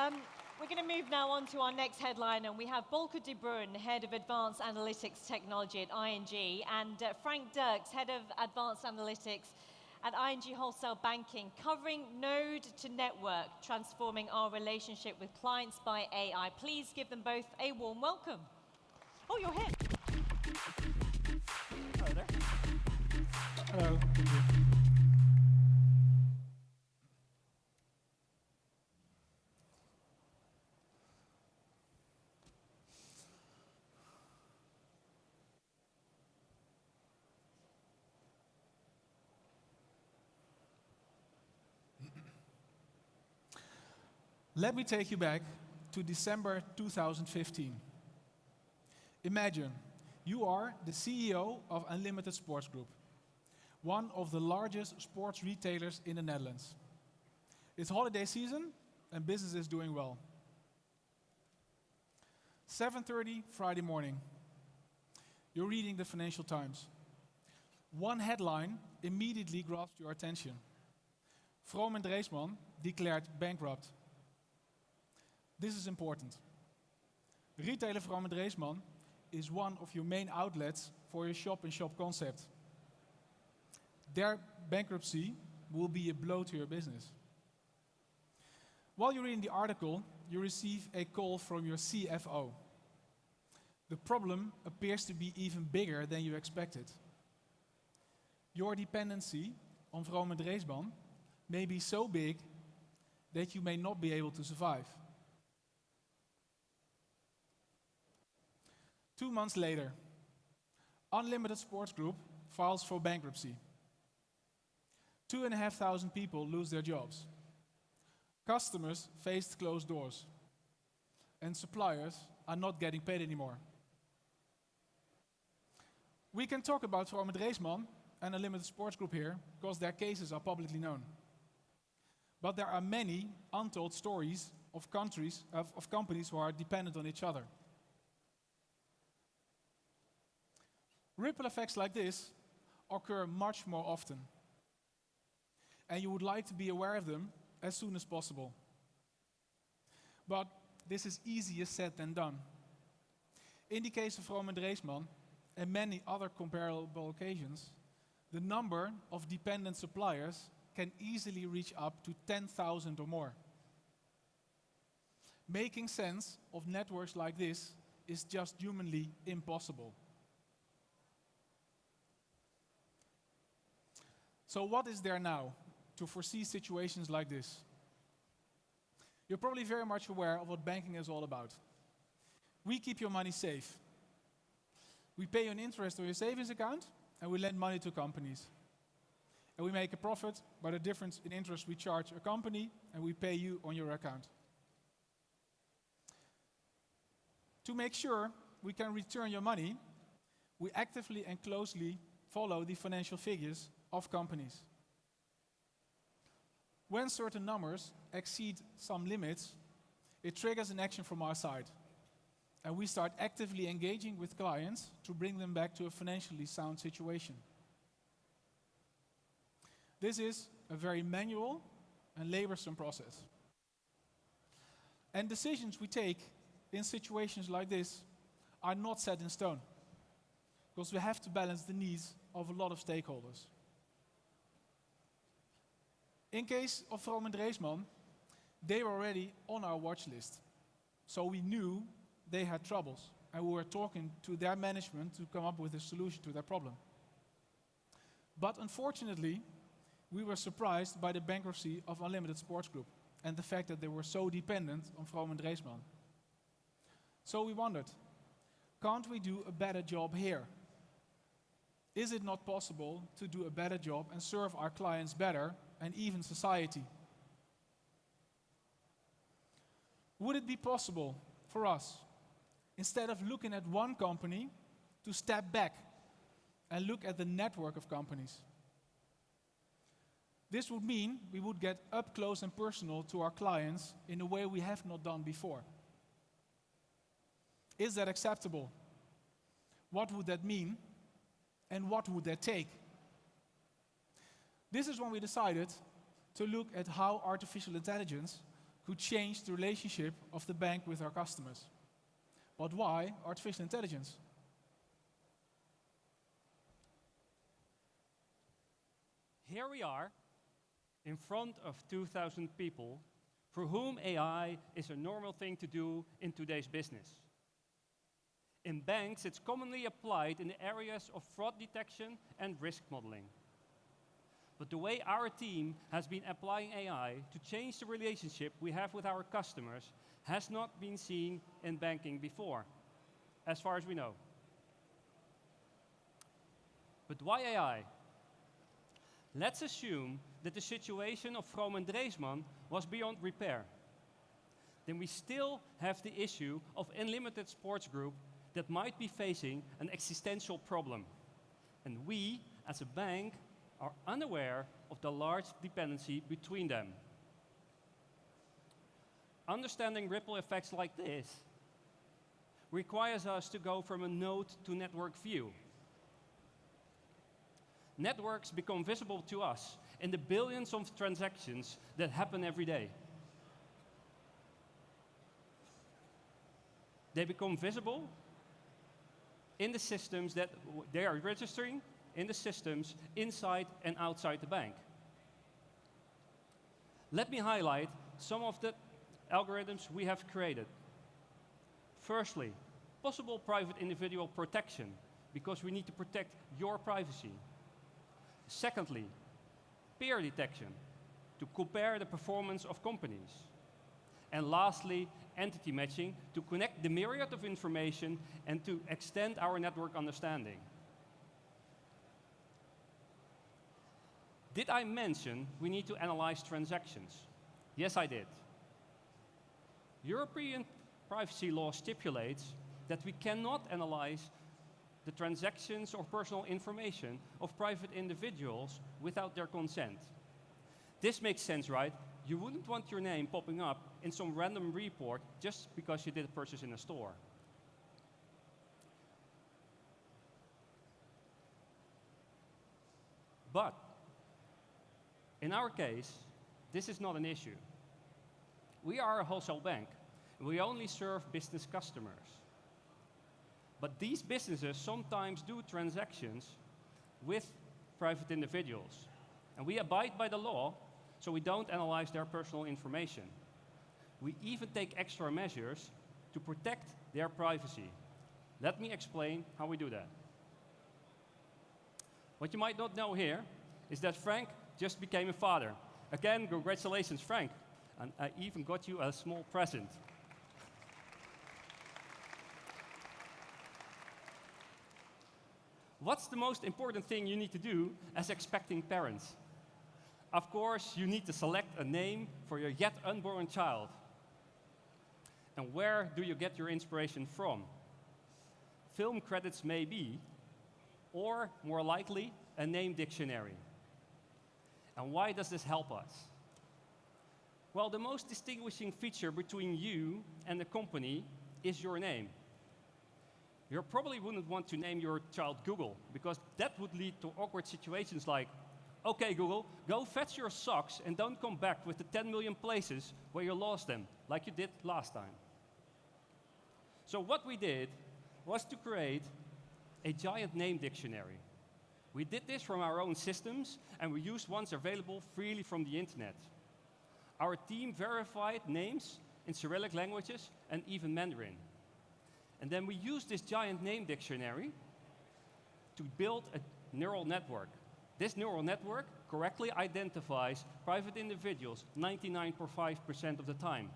We're going to move now on to our next headline, and we have Bolke de Bruin, Head of Advanced Analytics Technology at ING, and Frank Derks, Head of Advanced Analytics at ING Wholesale Banking, covering node to network, transforming our relationship with clients by AI. Please give them both a warm welcome. Oh, you're here. Hello there. Hello. Let me take you back to December 2015. Imagine you are the CEO of Unlimited Sports Group, one of the largest sports retailers in the Netherlands. It's holiday season and business is doing well. 7:30 Friday morning. You're reading the Financial Times. One headline immediately grabs your attention. Vroom and Dreesman declared bankrupt. This is important. Retailer Vroom and Dreesman is one of your main outlets for your shop-in-shop concept. Their bankruptcy will be a blow to your business. While you're reading the article, you receive a call from your CFO. The problem appears to be even bigger than you expected. Your dependency on Vroom and Dreesman may be so big that you may not be able to survive. 2 months later, Unlimited Sports Group files for bankruptcy. 2,500 people lose their jobs. Customers face closed doors. And suppliers are not getting paid anymore. We can talk about Vroom and Dreesman and Unlimited Sports Group here because their cases are publicly known. But there are many untold stories of companies who are dependent on each other. Ripple effects like this occur much more often. And you would like to be aware of them as soon as possible. But this is easier said than done. In the case of Vroom and Dreesman and many other comparable occasions, the number of dependent suppliers can easily reach up to 10,000 or more. Making sense of networks like this is just humanly impossible. So what is there now to foresee situations like this? You're probably very much aware of what banking is all about. We keep your money safe. We pay you an interest on your savings account, and we lend money to companies. And we make a profit by the difference in interest we charge a company, and we pay you on your account. To make sure we can return your money, we actively and closely follow the financial figures of companies. When certain numbers exceed some limits, it triggers an action from our side. And we start actively engaging with clients to bring them back to a financially sound situation. This is a very manual and laborsome process. And decisions we take in situations like this are not set in stone, because we have to balance the needs of a lot of stakeholders. In case of Vroom and Dreesman, they were already on our watch list. So we knew they had troubles, and we were talking to their management to come up with a solution to their problem. But unfortunately, we were surprised by the bankruptcy of Unlimited Sports Group and the fact that they were so dependent on Vroom and Dreesman. So we wondered, can't we do a better job here? Is it not possible to do a better job and serve our clients better and even society? Would it be possible for us, instead of looking at one company, to step back and look at the network of companies? This would mean we would get up close and personal to our clients in a way we have not done before. Is that acceptable? What would that mean? And what would that take? This is when we decided to look at how artificial intelligence could change the relationship of the bank with our customers. But why artificial intelligence? Here we are, in front of 2,000 people, for whom AI is a normal thing to do in today's business. In banks, it's commonly applied in the areas of fraud detection and risk modeling. But the way our team has been applying AI to change the relationship we have with our customers has not been seen in banking before, as far as we know. But why AI? Let's assume that the situation of Vroom and Dreesman was beyond repair. Then we still have the issue of Unlimited Sports Group that might be facing an existential problem. And we, as a bank, are unaware of the large dependency between them. Understanding ripple effects like this requires us to go from a node to network view. Networks become visible to us in the billions of transactions that happen every day. They become visible in the systems that they are registering, in the systems inside and outside the bank. Let me highlight some of the algorithms we have created. Firstly, possible private individual protection, because we need to protect your privacy. Secondly, peer detection, to compare the performance of companies. And lastly, entity matching, to connect the myriad of information and to extend our network understanding. Did I mention we need to analyze transactions? Yes, I did. European privacy law stipulates that we cannot analyze the transactions or personal information of private individuals without their consent. This makes sense, right? You wouldn't want your name popping up in some random report just because you did a purchase in a store. But in our case, this is not an issue. We are a wholesale bank. We only serve business customers. But these businesses sometimes do transactions with private individuals. And we abide by the law, so we don't analyze their personal information. We even take extra measures to protect their privacy. Let me explain how we do that. What you might not know here is that Frank just became a father. Again, congratulations, Frank. And I even got you a small present. What's the most important thing you need to do as expecting parents? Of course, you need to select a name for your yet unborn child. And where do you get your inspiration from? Film credits maybe, or more likely, a name dictionary. And why does this help us? Well, the most distinguishing feature between you and the company is your name. You probably wouldn't want to name your child Google, because that would lead to awkward situations like, okay, Google, go fetch your socks and don't come back with the 10 million places where you lost them, like you did last time. So what we did was to create a giant name dictionary. We did this from our own systems, and we used ones available freely from the internet. Our team verified names in Cyrillic languages and even Mandarin. And then we used this giant name dictionary to build a neural network. This neural network correctly identifies private individuals 99.5% of the time.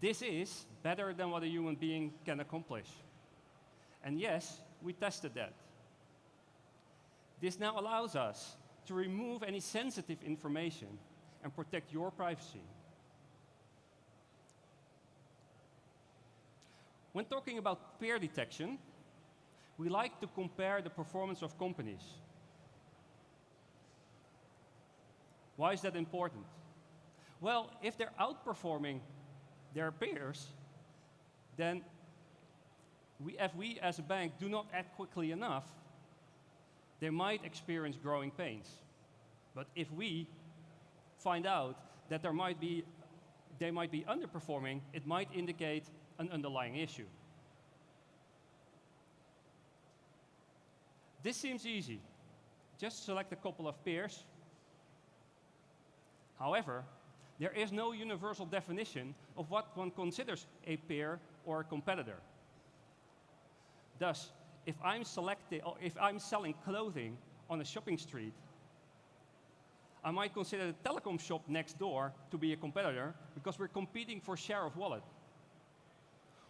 This is better than what a human being can accomplish. And yes, we tested that. This now allows us to remove any sensitive information and protect your privacy. When talking about peer detection, we like to compare the performance of companies. Why is that important? Well, if they're outperforming their peers, then if we as a bank do not act quickly enough, they might experience growing pains. But if we find out that there might be they might be underperforming, it might indicate an underlying issue. This seems easy. Just select a couple of peers. However, there is no universal definition of what one considers a peer or a competitor. Thus, if I'm selling clothing on a shopping street, I might consider the telecom shop next door to be a competitor because we're competing for share of wallet.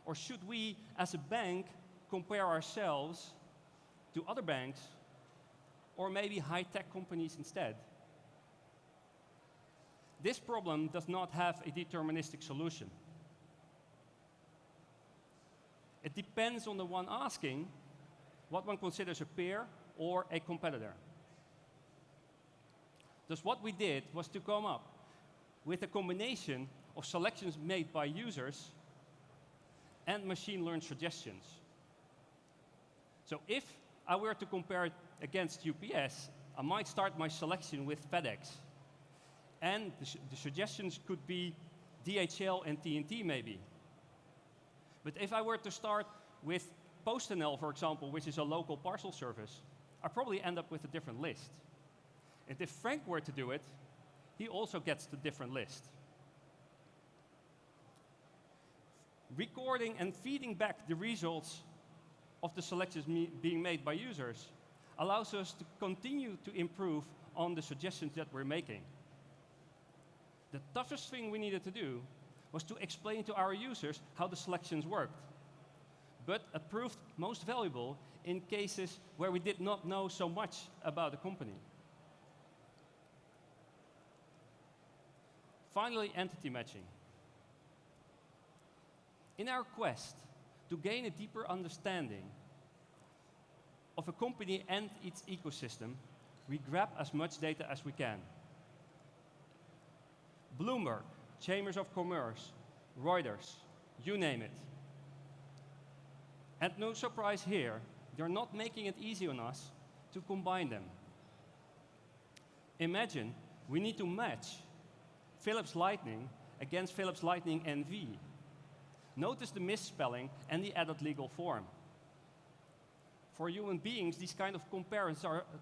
Or should we, as a bank, compare ourselves to other banks or maybe high-tech companies instead? This problem does not have a deterministic solution. It depends on the one asking what one considers a peer or a competitor. Thus, what we did was to come up with a combination of selections made by users and machine learned suggestions. So if I were to compare it against UPS, I might start my selection with FedEx. And the suggestions could be DHL and TNT maybe. But if I were to start with PostNL, for example, which is a local parcel service, I'd probably end up with a different list. And if Frank were to do it, he also gets the different list. Recording and feeding back the results of the selections being made by users allows us to continue to improve on the suggestions that we're making. The toughest thing we needed to do was to explain to our users how the selections worked. But it proved most valuable in cases where we did not know so much about the company. Finally, entity matching. In our quest to gain a deeper understanding of a company and its ecosystem, we grab as much data as we can. Bloomberg, Chambers of Commerce, Reuters, you name it. And no surprise here, they're not making it easy on us to combine them. Imagine we need to match Philips Lightning against Philips Lightning NV. Notice the misspelling and the added legal form. For human beings, these kind of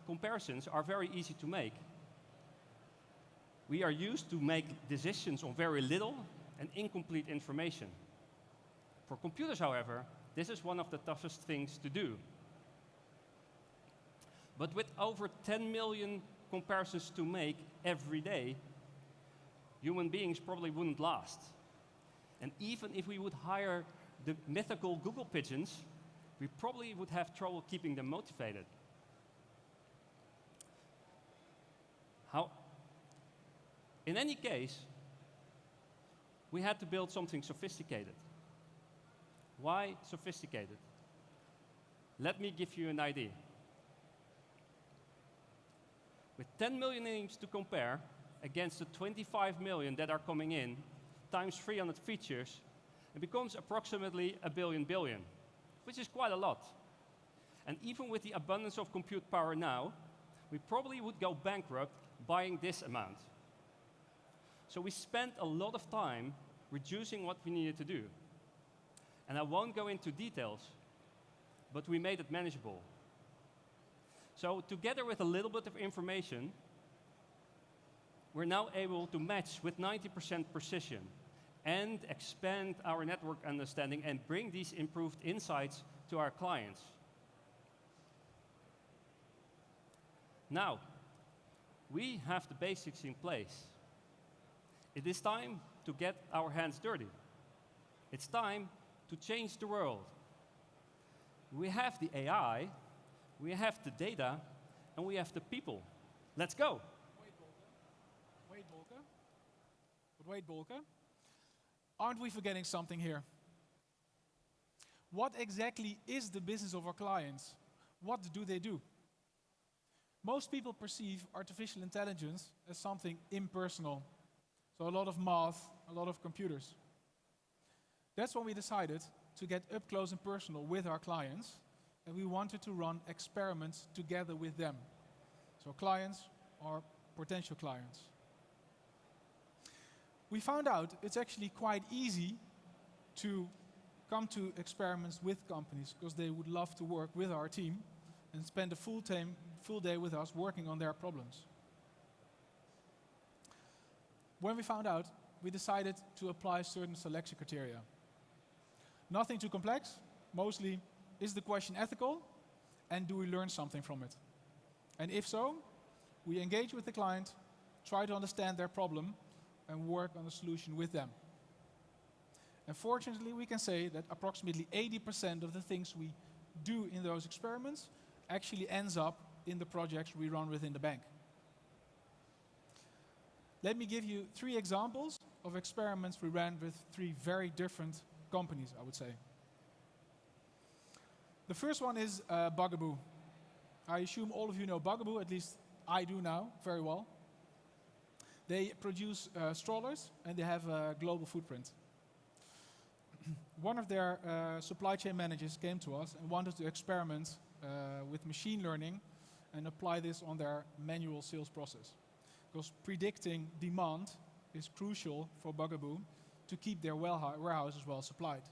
comparisons are very easy to make. We are used to make decisions on very little and incomplete information. For computers, however, this is one of the toughest things to do. But with over 10 million comparisons to make every day, human beings probably wouldn't last. And even if we would hire the mythical Google pigeons, we probably would have trouble keeping them motivated. In any case, we had to build something sophisticated. Why sophisticated? Let me give you an idea. With 10 million names to compare against the 25 million that are coming in, times 300 features, it becomes approximately a billion, which is quite a lot. And even with the abundance of compute power now, we probably would go bankrupt buying this amount. So we spent a lot of time reducing what we needed to do. And I won't go into details, but we made it manageable. So together with a little bit of information, we're now able to match with 90% precision and expand our network understanding and bring these improved insights to our clients. Now, we have the basics in place. It is time to get our hands dirty. It's time to change the world. We have the AI, we have the data, and we have the people. Let's go. Wait, Bolke. Aren't we forgetting something here? What exactly is the business of our clients? What do they do? Most people perceive artificial intelligence as something impersonal. So a lot of math, a lot of computers. That's when we decided to get up close and personal with our clients, and we wanted to run experiments together with them. So clients or potential clients. we found out it's actually quite easy to come to experiments with companies because they would love to work with our team and spend a full day with us working on their problems. When we found out, we decided to apply certain selection criteria. Nothing too complex, mostly, is the question ethical, and do we learn something from it? And if so, we engage with the client, try to understand their problem, and work on a solution with them. And fortunately, we can say that approximately 80% of the things we do in those experiments actually ends up in the projects we run within the bank. Let me give you 3 examples of experiments we ran with 3 very different companies, I would say. The first one is Bugaboo. I assume all of you know Bugaboo, at least I do now very well. They produce strollers and they have a global footprint. One of their supply chain managers came to us and wanted to experiment with machine learning and apply this on their manual sales process. Because predicting demand is crucial for Bugaboo to keep their warehouses well supplied.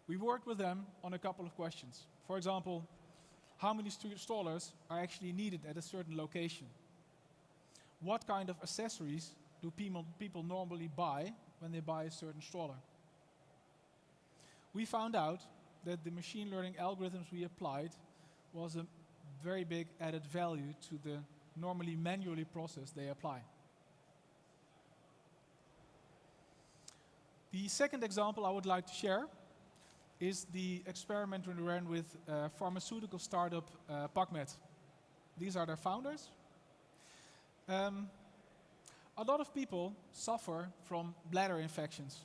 We worked with them on a couple of questions. For example, how many strollers are actually needed at a certain location? What kind of accessories do people normally buy when they buy a certain stroller? We found out that the machine learning algorithms we applied was a very big added value to the normally manually process they apply. The second example I would like to share is the experiment we ran with pharmaceutical startup PubMed. These are their founders. A lot of people suffer from bladder infections,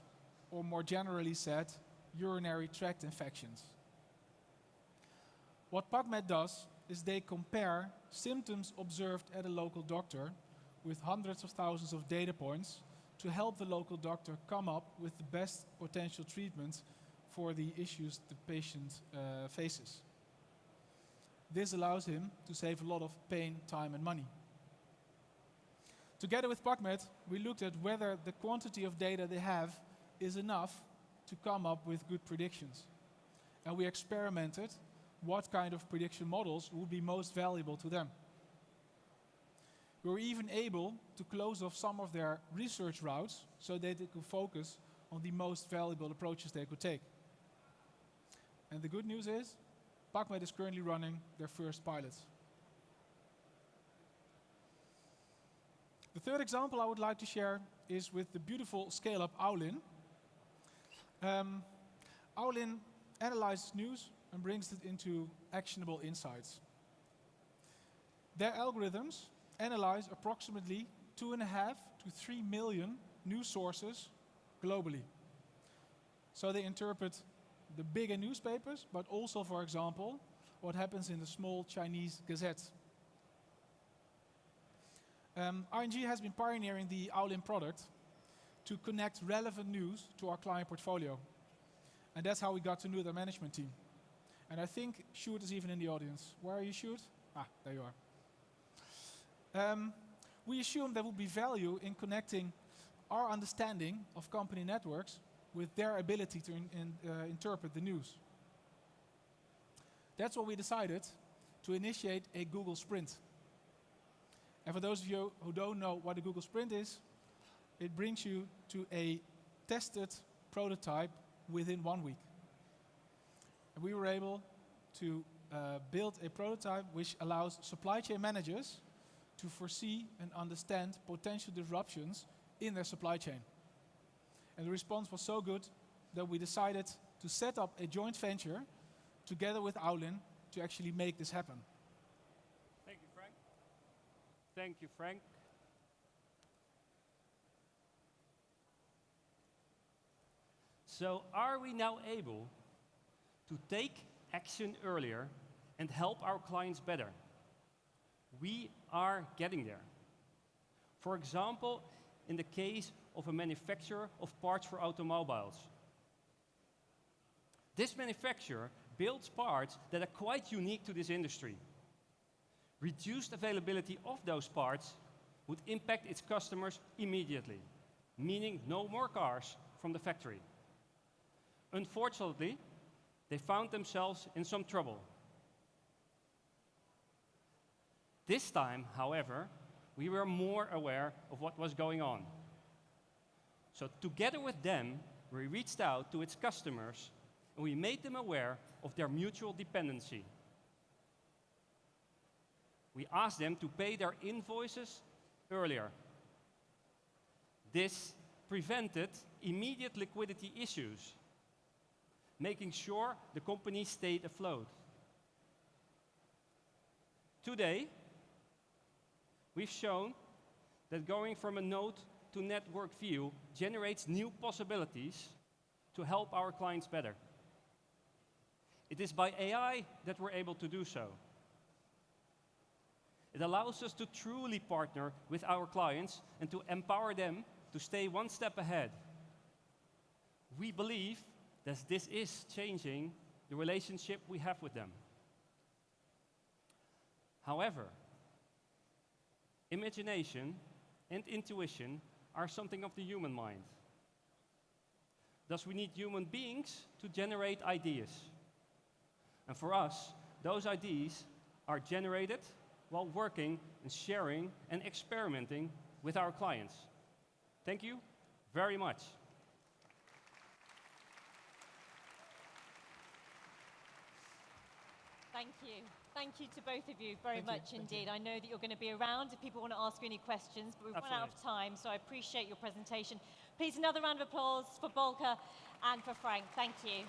or more generally said, urinary tract infections. What PubMed does is they compare symptoms observed at a local doctor with hundreds of thousands of data points to help the local doctor come up with the best potential treatment for the issues the patient faces. This allows him to save a lot of pain, time, and money. Together with PubMed, we looked at whether the quantity of data they have is enough to come up with good predictions. And we experimented what kind of prediction models would be most valuable to them. We were even able to close off some of their research routes so that they could focus on the most valuable approaches they could take. And the good news is, PubMed is currently running their first pilots. The third example I would like to share is with the beautiful scale-up Owlin. Owlin analyzes news and brings it into actionable insights. Their algorithms analyze approximately 2.5 to 3 million news sources globally. So they interpret the bigger newspapers, but also, for example, what happens in the small Chinese gazettes. ING has been pioneering the Owlin product to connect relevant news to our client portfolio. And that's how we got to know their management team. And I think Sjoerd is even in the audience. Where are you, Sjoerd? There you are. We assume there will be value in connecting our understanding of company networks with their ability to interpret the news. That's why we decided to initiate a Google Sprint. And for those of you who don't know what a Google Sprint is, it brings you to a tested prototype within 1 week. And we were able to build a prototype which allows supply chain managers to foresee and understand potential disruptions in their supply chain. And the response was so good that we decided to set up a joint venture together with Owlin to actually make this happen. Thank you, Frank. Thank you, Frank. So are we now able to take action earlier and help our clients better? We are getting there. For example, in the case of a manufacturer of parts for automobiles. This manufacturer builds parts that are quite unique to this industry. Reduced availability of those parts would impact its customers immediately, meaning no more cars from the factory. Unfortunately, they found themselves in some trouble. This time, however, we were more aware of what was going on. So together with them, we reached out to its customers and we made them aware of their mutual dependency. We asked them to pay their invoices earlier. This prevented immediate liquidity issues, making sure the company stayed afloat. Today, we've shown that going from a node to network view generates new possibilities to help our clients better. It is by AI that we're able to do so. It allows us to truly partner with our clients and to empower them to stay one step ahead. We believe that this is changing the relationship we have with them. However, imagination and intuition are something of the human mind. Thus, we need human beings to generate ideas. And for us, those ideas are generated while working and sharing and experimenting with our clients. Thank you very much. Thank you. Thank you to both of you very Thank you. much indeed. I know that you're going to be around if people want to ask you any questions, but we've run out of time, so I appreciate your presentation. Please, another round of applause for Bolke and for Frank. Thank you.